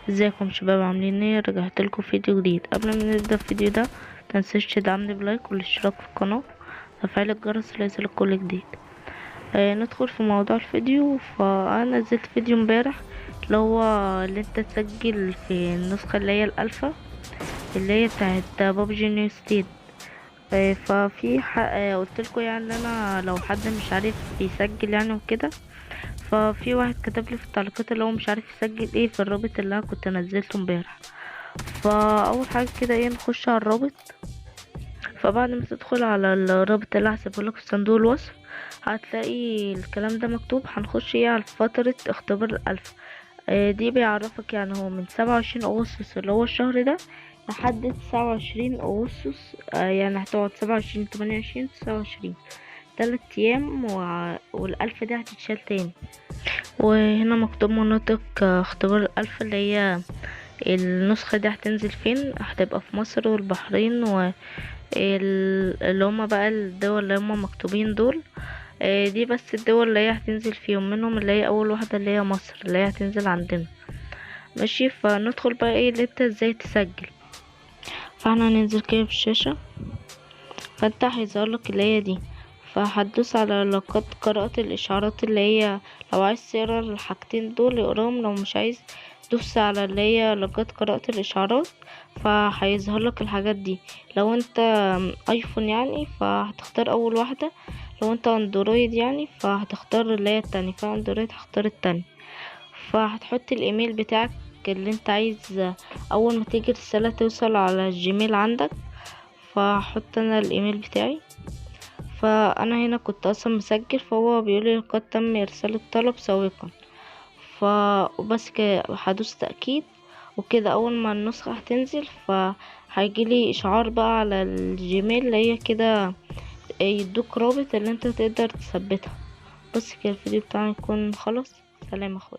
ازيكم شباب، عاملين ايه؟ رجعت لكم فيديو جديد. قبل ما نبدا الفيديو ده متنسوش تدعمني بلايك والاشتراك في القناه وتفعيل الجرس ليصلك كل جديد. ندخل في موضوع الفيديو. فانا نزلت فيديو امبارح اللي هو اللي انت تسجل في النسخه اللي هي الالفا اللي هي بتاعت بابجي نيو ستيت. ففي قلت لكم يعني ان انا لو حد مش عارف يسجل يعني وكده، ففي واحد كتب لي في التعليقات اللي هو مش عارف يسجل ايه في الرابط اللي انا كنت نزلته امبارح. فاول حاجه كده ايه، نخش على الرابط. فبعد ما تدخل على الرابط اللي هسيبهولك في صندوق الوصف هتلاقي الكلام ده مكتوب. هنخش ايه على فترة اختبار الألف. دي بيعرفك يعني هو من 27 أغسطس اللي هو الشهر ده لحد 29 أغسطس. يعني هتقعد 27 28 29 3 أيام والألف دي هتتشال تاني. وهنا مكتوب مناطق اختبار الألف اللي هي النسخة دي هتنزل فين. هتبقى في مصر والبحرين اللي هما بقى الدول اللي هما مكتوبين دول. دي بس الدول اللي هي هتنزل فيهم، منهم اللي هي اول واحدة اللي هي مصر اللي هي هتنزل عندنا. ماشي، فندخل بقى ايه اللي انت ازاي تسجل. فاحنا هننزل كده في الشاشة، فانت هيظهرلك اللي هي دي. فهتدوس على لقد قرأت الإشعارات اللي هي لو عايز تقرا الحاجتين دول اقراهم، لو مش عايز دوس على اللي هي لقد قرأت الإشعارات. فهيظهرلك الحاجات دي. لو انت ايفون يعني فهتختار اول واحدة، لو انت اندرويد يعني فهتختار اللي هي التانية، فاندرويد هختار التانية. فهتحط الايميل بتاعك اللي انت عايز اول ما تيجي الرسالة توصل على الجيميل عندك. فهحط انا الايميل بتاعي. فانا هنا كنت اصلا مسجل، فهو بيقولي قد تم ارسال الطلب سابقا. فبس كده هدوس تأكيد. وكده اول ما النسخة هتنزل فهيجيلي اشعار بقى على الجيميل اللي هي كده يدوك رابط اللي انت تقدر تثبتها. بس كده الفيديو بتاعنا يكون خلص. سلام اخوي.